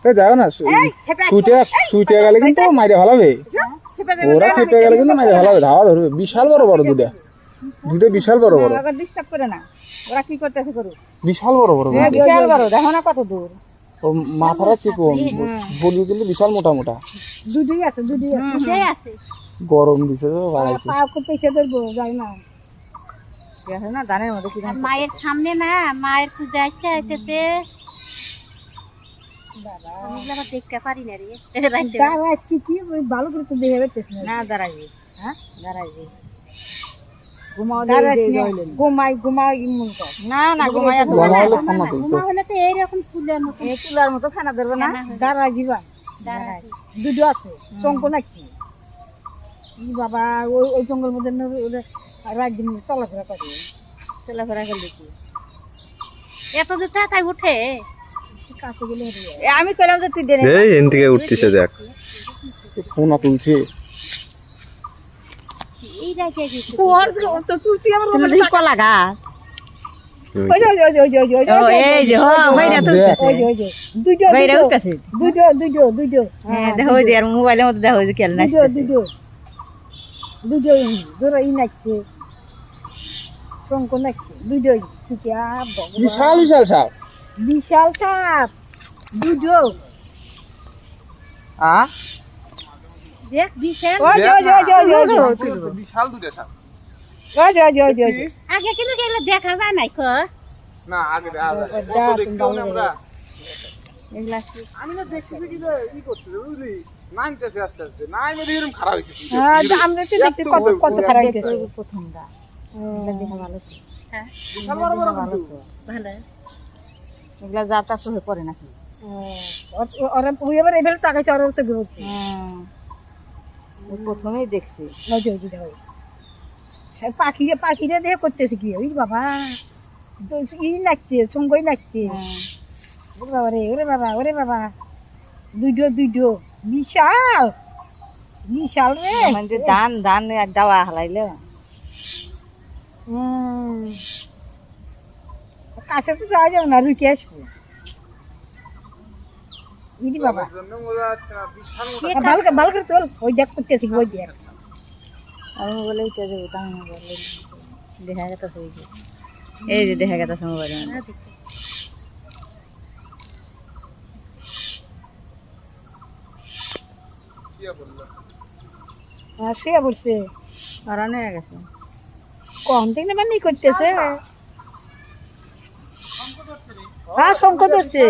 যাও না ছুটে গেলে কিন্তু মাইরে ভালাবে ওরা খেপে গেলে কিন্তু মাইরে ভালাবে ধাওয়া ধরবে বিশাল বড় বড় দুধে বিশাল বড় বড় ডিস্টার্ব করে না ওরা কি করতেছে করুক বিশাল বড় বড় বিশাল বড় দেখো না কত দূর ওর মাথাটা চিকন বলি কিন্তু বিশাল মোটা মোটা দুধই আছে আছে গরম দিছে তো বাড়াইছে পা করতেছে ধরবো যাই না দেখো না ধানের মধ্যে কি মায়ের সামনে না মায়ের পূজা আসছে আইতেছে বাবা দেখতে পারি না রে দাঁড়াই কি ভালো করে তো দেখে পেতেছ না দাঁড়াইবি হ্যাঁ দাঁড়াইবি ঘুমাই ইমন কর না না ঘুমাইয়া ঘুমা হলে তো এইরকম ফুলের মতো এই তুলার মতো খানা ধরবে না দাঁড়াই দিবা দুটো আছে চঙ্ক নাকি বাবা ওই জঙ্গল মধ্যে রাত দিন চলাফেরা করে চলাফেরা করলে কি এত দূর তাই উঠে কাছে গেলে আমি কইলাম যে তুই দেনে এই এন থেকে উঠতেছে দেখ ফোনা তুলছে এই রাইতে গেছে তো তুই আমার তুমি কলা গাছ ওই এই যে ভাইরা তো ভাইরা উঠতেছে দুটো হ্যাঁ দেখো ওই যে আর মোবাইলের মধ্যে দেখো যে কেন নাচছে দুটো ই নাচছে চঙ্ক নাচছে দুটোই বিশাল বিশাল সাপ বিশাল সাপ দুটো দেখ বিশাল বিশাল দুটো সাপ আগে কিন্তু গেলে দেখা যায় নাই কো না আগে এগুলা আমি না দেখছি কি ই করতে বুঝলি নামতেছে আস্তে আস্তে নাইমে এরকম খারাপ হইছে আমরা তো দেখতে কত খারাপ হইছে প্রথমটা দেখা ভালো হ্যাঁ বিশাল বড় বড় ভালো ভালো এগুলা যাতা সহে পড়ে নাকি ওরা এবার এবেলে তাকাইছে ওরা হচ্ছে ঘুরছে প্রথমেই দেখছি পাখিরে দেখে করতেছে কি ওই বাবা ই নাচছে সঙ্গই নাচছে ওরে বাবা দুইটো বিশাল বিশাল রে মানে ধান দাওয়া হালাইলে কাছে তো যাওয়া যাবে না রুকে আসবো ইদি বাবা ভালো করে তোল ওই দেখ করতেছি ওই দেখ আমি বলে উঠে যাবো তাই বলে দেখা গেছে এই যে দেখা গেছে মোবাইল শুয়ে পড়ছে হারানো হয়ে গেছে কখন থেকে মানে করতেছে হ্যাঁ শঙ্খ ধরছে